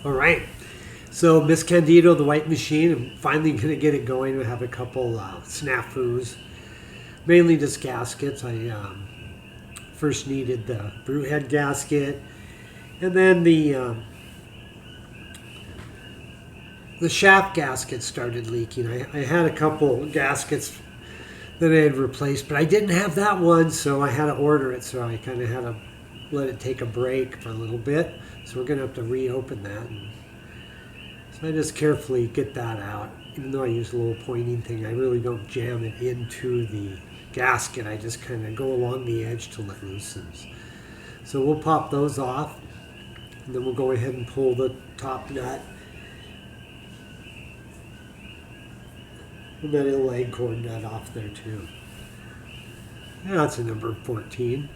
All right. So Miss Candido, the white machine, I'm finally going to get it going. We have a couple snafus, mainly just gaskets. I first needed the brew head gasket, and then the shaft gasket started leaking. I had a couple gaskets that I had replaced, but I didn't have that one, so I had to order it. So I kind of had to let it take a break for a little bit. So we're going to have to reopen that. And so I just carefully get that out. Even though I use a little pointing thing, I really don't jam it into the gasket. I just kind of go along the edge till it loosens. So we'll pop those off, and then we'll go ahead and pull the top nut. And that little egg cord nut off there too. Yeah, that's a number 14.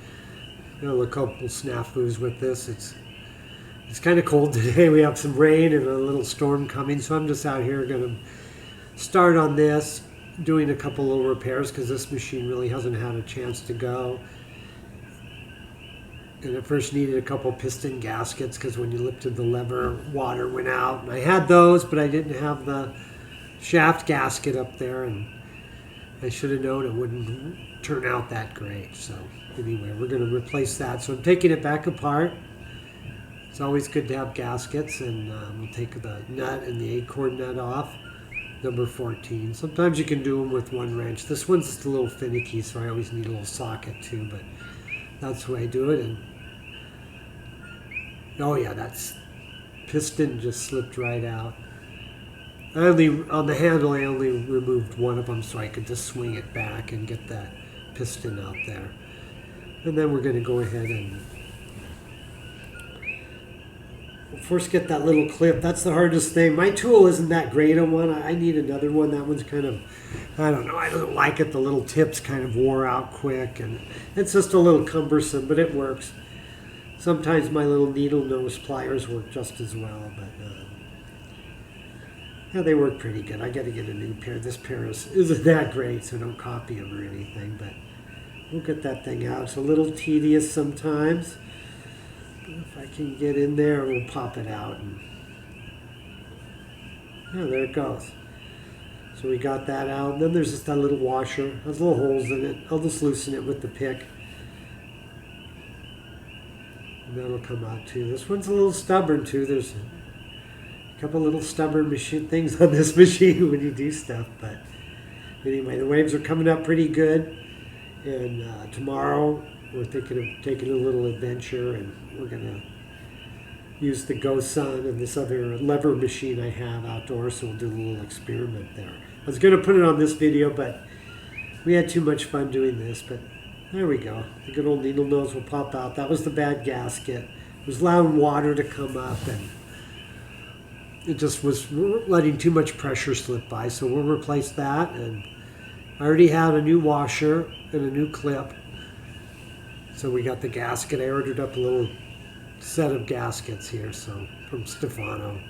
Got a couple snafus with this. It's kind of cold today. We have some rain and a little storm coming, so I'm just out here going to start on this, doing a couple little repairs because this machine really hasn't had a chance to go. And it first needed a couple piston gaskets because when you lifted the lever, water went out. And I had those, but I didn't have the shaft gasket up there, and I should have known it wouldn't turn out that great. So anyway, we're going to replace that. So I'm taking it back apart. It's always good to have gaskets, and we'll take the nut and the eight-cord nut off, number 14. Sometimes you can do them with one wrench. This one's just a little finicky, so I always need a little socket too, but that's the way I do it. And oh yeah, that's piston just slipped right out. On the handle, I only removed one of them so I could just swing it back and get that piston out there. And then we're going to go ahead and first get that little clip. That's the hardest thing. My tool isn't that great on one. I need another one. That one's kind of, I don't know, I don't like it. The little tips kind of wore out quick, and it's just a little cumbersome, but it works. Sometimes my little needle nose pliers work just as well, but yeah, they work pretty good. I got to get a new pair. This pair isn't that great, so don't copy them or anything, but we'll get that thing out. It's a little tedious sometimes. If I can get in there, we'll pop it out. And yeah, there it goes. So we got that out. And then there's just that little washer. Has little holes in it. I'll just loosen it with the pick. And that'll come out too. This one's a little stubborn too. There's a couple little stubborn things on this machine when you do stuff. But anyway, the waves are coming up pretty good. And tomorrow we're thinking of taking a little adventure, and we're going to use the Go Sun and this other lever machine I have outdoors, so we'll do a little experiment there. I was going to put it on this video, but we had too much fun doing this, but there we go. The good old needle nose will pop out. That was the bad gasket. It was allowing water to come up, and it just was letting too much pressure slip by, so we'll replace that. And I already had a new washer and a new clip. So we got the gasket. I ordered up a little set of gaskets here, so from Stefano.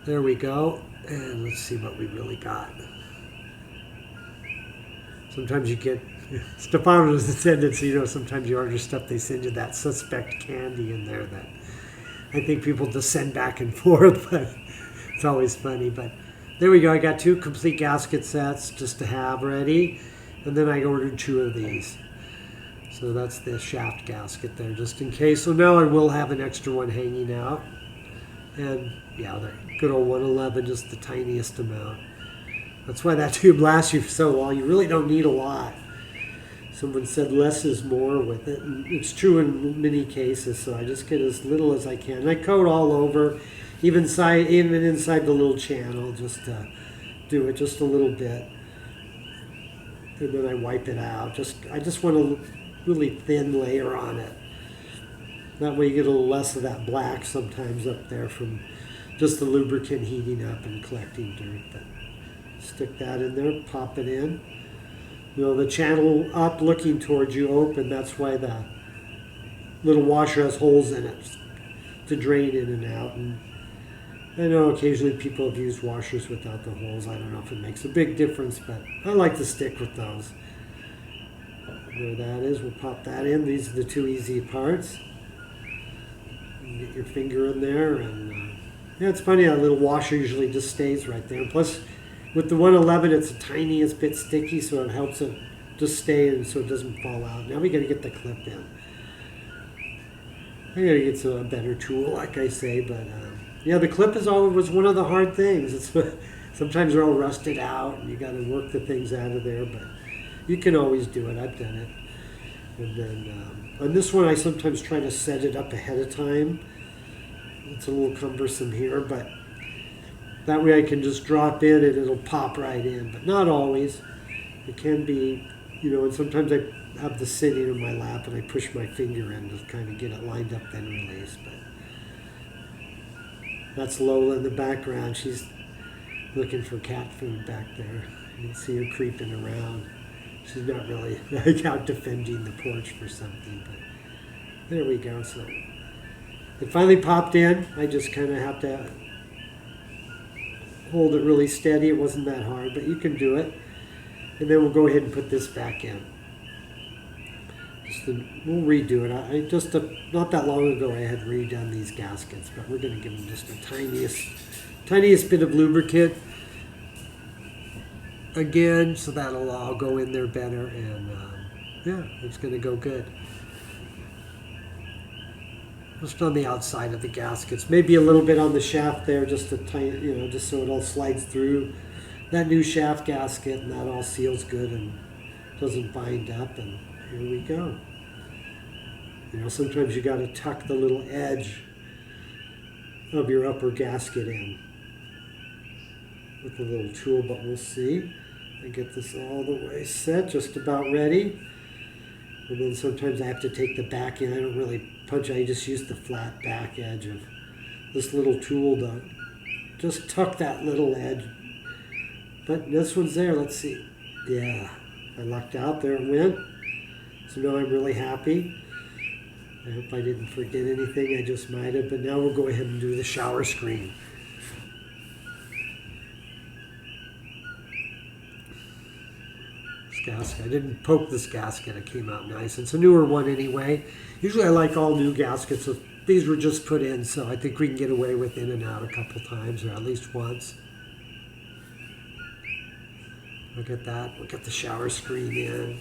There we go. And let's see what we really got. Sometimes you get, Stefano has a tendency, sometimes you order stuff, they send you that suspect candy in there that I think people just send back and forth, but it's always funny. But there we go. I got 2 complete gasket sets just to have ready. And then I ordered 2 of these. So that's the shaft gasket there, just in case. So now I will have an extra one hanging out. And yeah, the good old 111, just the tiniest amount. That's why that tube lasts you so long. You really don't need a lot. Someone said less is more with it. And it's true in many cases, so I just get as little as I can. And I coat all over, even inside the little channel, just to do it just a little bit. And then I wipe it out. I just want a really thin layer on it. That way you get a little less of that black sometimes up there from just the lubricant heating up and collecting dirt. But stick that in there, pop it in. The channel up looking towards you open, that's why the little washer has holes in it to drain in and out. And I know occasionally people have used washers without the holes. I don't know if it makes a big difference, but I like to stick with those. There that is. We'll pop that in. These are the 2 easy parts. You get your finger in there, and yeah, it's funny. That little washer usually just stays right there. And plus, with the 111, it's the tiniest bit sticky, so it helps it just stay and so it doesn't fall out. Now we got to get the clip in. I got to get a better tool, like I say, but yeah, the clip was one of the hard things. It's sometimes they're all rusted out, and you got to work the things out of there, but you can always do it. I've done it. And then on this one, I sometimes try to set it up ahead of time. It's a little cumbersome here, but that way I can just drop in and it'll pop right in, but not always. It can be, and sometimes I have this sitting in my lap and I push my finger in to kind of get it lined up, then release. But that's Lola in the background. She's looking for cat food back there. You can see her creeping around. She's not really like out defending the porch for something, but there we go. So it finally popped in. I just kind of have to hold it really steady. It wasn't that hard, but you can do it. And then we'll go ahead and put this back in. We'll redo it. I just not that long ago I had redone these gaskets, but we're going to give them just the tiniest bit of lubricant again, so that'll all go in there better, and yeah, it's going to go good. Just on the outside of the gaskets, maybe a little bit on the shaft there, just a tiny, just so it all slides through that new shaft gasket, and that all seals good and doesn't bind up. And here we go. Sometimes you got to tuck the little edge of your upper gasket in with a little tool, but we'll see. I get this all the way set, just about ready. And then sometimes I have to take the back in. I don't really punch, I just use the flat back edge of this little tool to just tuck that little edge. But this one's there, let's see. Yeah, I lucked out, there it went. So now I'm really happy. I hope I didn't forget anything, I just might have, but now we'll go ahead and do the shower screen. This gasket, I didn't poke this gasket, it came out nice. It's a newer one anyway. Usually I like all new gaskets, so these were just put in, so I think we can get away with in and out a couple times, or at least once. Look at that, we'll get the shower screen in.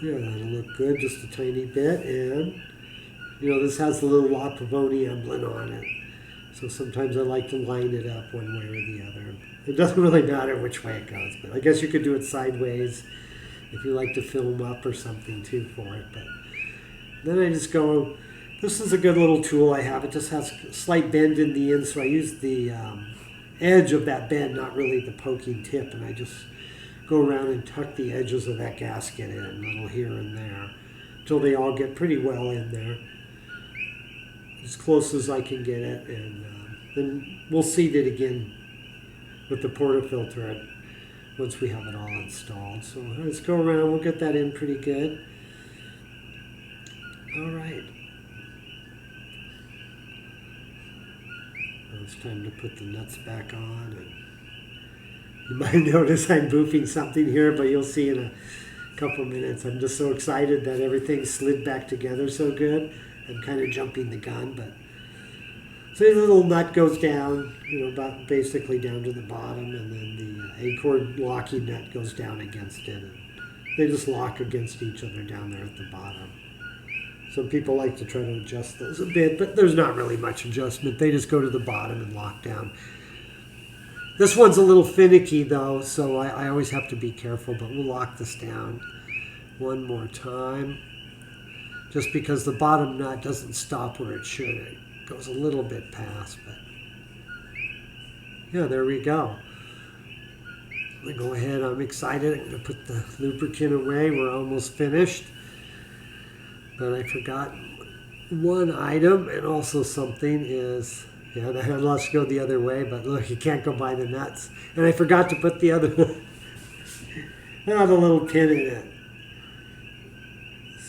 Yeah, that'll look good, just a tiny bit, and this has the little Pavoni emblem on it. So sometimes I like to line it up one way or the other. It doesn't really matter which way it goes, but I guess you could do it sideways if you like to film up or something too for it. But then I just go, this is a good little tool I have. It just has a slight bend in the end, so I use the edge of that bend, not really the poking tip, and I just go around and tuck the edges of that gasket in, a little here and there, until they all get pretty well in there, as close as I can get it. And then we'll seat it again with the portafilter once we have it all installed. So let's go around, we'll get that in pretty good. All right. Now it's time to put the nuts back on. And you might notice I'm boofing something here, but you'll see in a couple minutes. I'm just so excited that everything slid back together so good. I'm kind of jumping the gun, but so the little nut goes down, about basically down to the bottom, and then the A-cord locking nut goes down against it. And they just lock against each other down there at the bottom. Some people like to try to adjust those a bit, but there's not really much adjustment. They just go to the bottom and lock down. This one's a little finicky though, so I always have to be careful, but we'll lock this down one more time. Just because the bottom nut doesn't stop where it should. It goes a little bit past, but yeah, there we go. I'm gonna go ahead, I'm excited. I'm gonna put the lubricant away. We're almost finished. But I forgot one item, and also something is, yeah, the handles go the other way, but look, you can't go by the nuts. And I forgot to put the other, the little pin in it.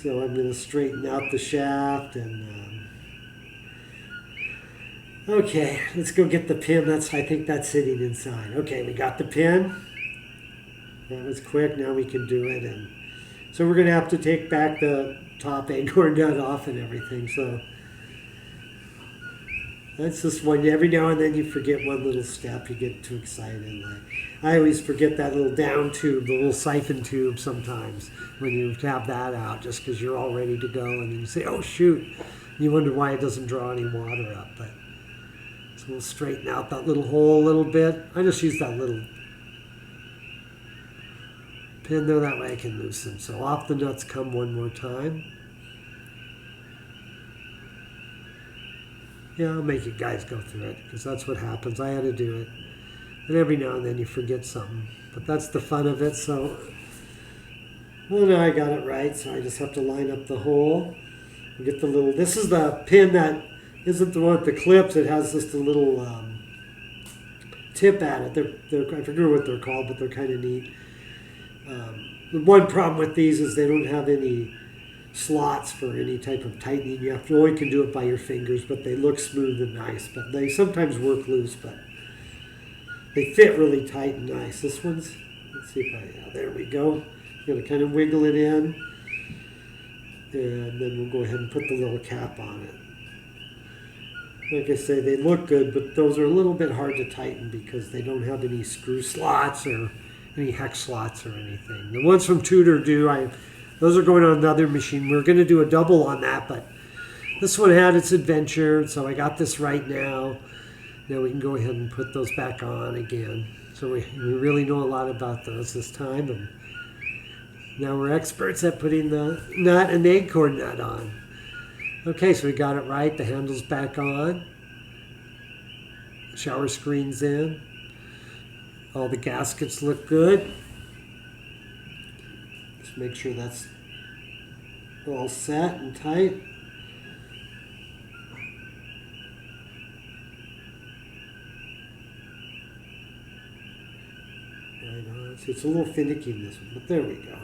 So I'm going to straighten out the shaft and, okay, let's go get the pin. I think that's sitting inside. Okay, we got the pin. That was quick, now we can do it. And so we're going to have to take back the top acorn nut off and everything. So That's just one. Every now and then you forget one little step. You get too excited. Like I always forget that little down tube, the little siphon tube. Sometimes when you have that out, just because you're all ready to go, and then you say, "Oh shoot!" You wonder why it doesn't draw any water up. But so we'll straighten out that little hole a little bit. I just use that little pin there. That way I can loosen. So off the nuts come one more time. Yeah, I'll make you guys go through it because that's what happens. I had to do it. And every now and then you forget something. But that's the fun of it. So, well, now I got it right. So I just have to line up the hole. And get the little, this is the pin that isn't the one with the clips. It has just a little tip at it. They're I forget what they're called, but they're kind of neat. The one problem with these is they don't have any slots for any type of tightening. You only can do it by your fingers, but they look smooth and nice. But they sometimes work loose, but they fit really tight and nice. This one's, let's see if yeah, there we go. You're gonna kind of wiggle it in, and then we'll go ahead and put the little cap on it. Like I say, they look good, but those are a little bit hard to tighten because they don't have any screw slots or any hex slots or anything. The ones from Tudor do. Those are going on another machine. We're going to do a double on that, but this one had its adventure, so I got this right now. Now we can go ahead and put those back on again. So we really know a lot about those this time, and now we're experts at putting the nut and the acorn nut on. Okay, so we got it right. The handle's back on. Shower screen's in. All the gaskets look good. Just make sure that's all set and tight. Right on. See, it's a little finicky in this one, but there we go.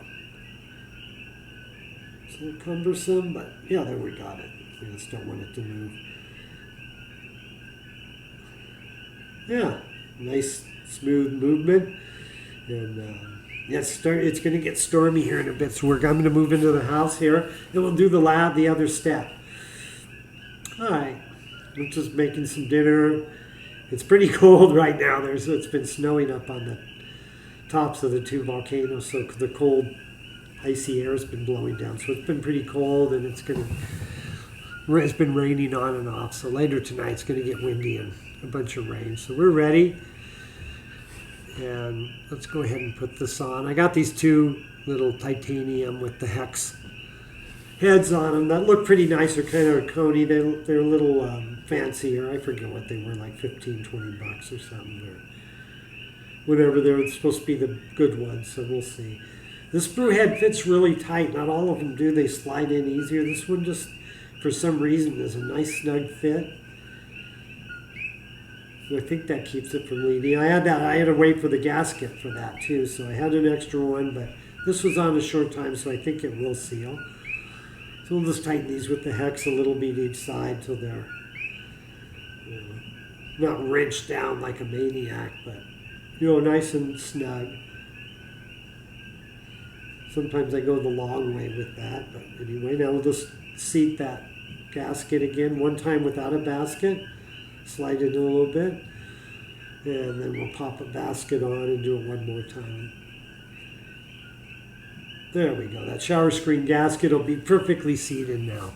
It's a little cumbersome, but yeah, there we got it. We just don't want it to move. Yeah, nice smooth movement. And yeah, it's going to get stormy here in a bit, so I'm going to move into the house here, and we'll do the other step. All right, we're just making some dinner. It's pretty cold right now. It's been snowing up on the tops of the two volcanoes, so the cold, icy air has been blowing down. So it's been pretty cold, and it's been raining on and off. So later tonight, it's going to get windy and a bunch of rain. So we're ready. And let's go ahead and put this on. I got these two little titanium with the hex heads on them that look pretty nice. They're kind of coney. They're a little fancier. I forget what they were, like 15, 20 bucks or something. Or whatever. They're supposed to be the good ones, so we'll see. This brew head fits really tight. Not all of them do. They slide in easier. This one just, for some reason, is a nice snug fit. I think that keeps it from leading. I had to wait for the gasket for that too, so I had an extra one, but this was on a short time, so I think it will seal. So we'll just tighten these with the hex a little bit each side till they're not wrenched down like a maniac, but nice and snug. Sometimes I go the long way with that, but anyway, now we'll just seat that gasket again, one time without a basket. Slide it in a little bit, and then we'll pop a basket on and do it one more time. There we go. That shower screen gasket will be perfectly seated now.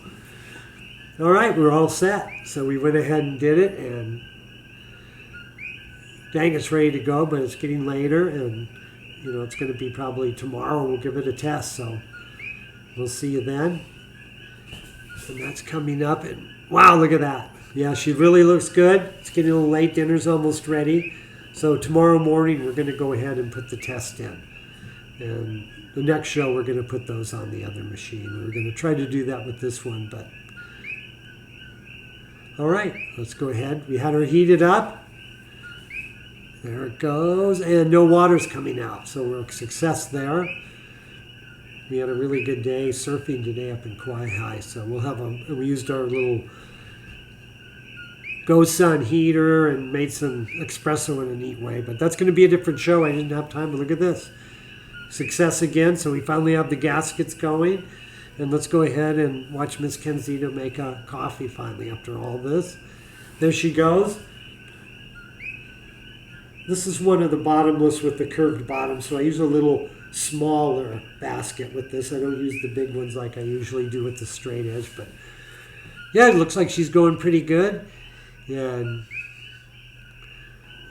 All right, we're all set. So we went ahead and did it, and dang, it's ready to go, but it's getting later, and it's going to be probably tomorrow. We'll give it a test, so we'll see you then. And that's coming up, and wow, look at that. Yeah, she really looks good. It's getting a little late. Dinner's almost ready. So tomorrow morning, we're going to go ahead and put the test in. And the next show, we're going to put those on the other machine. We're going to try to do that with this one, but... All right, let's go ahead. We had her heated up. There it goes. And no water's coming out, so we're a success there. We had a really good day surfing today up in Kauai High, so we used our little Go Sun heater and made some espresso in a neat way. But that's going to be a different show. I didn't have time, but look at this. Success again. So we finally have the gaskets going. And let's go ahead and watch Miss Kenzito make a coffee finally after all this. There she goes. This is one of the bottomless with the curved bottom, so I use a little smaller basket with this. I don't use the big ones like I usually do with the straight edge, but yeah, it looks like she's going pretty good. And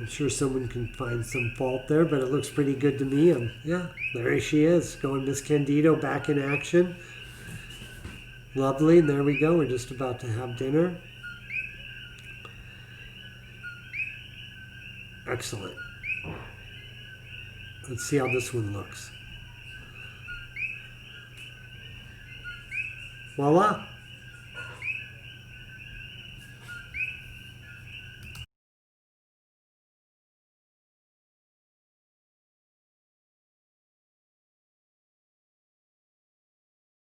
I'm sure someone can find some fault there, but it looks pretty good to me. And yeah, there she is, going Miss Candido back in action. Lovely, and there we go. We're just about to have dinner. Excellent. Let's see how this one looks. Voila.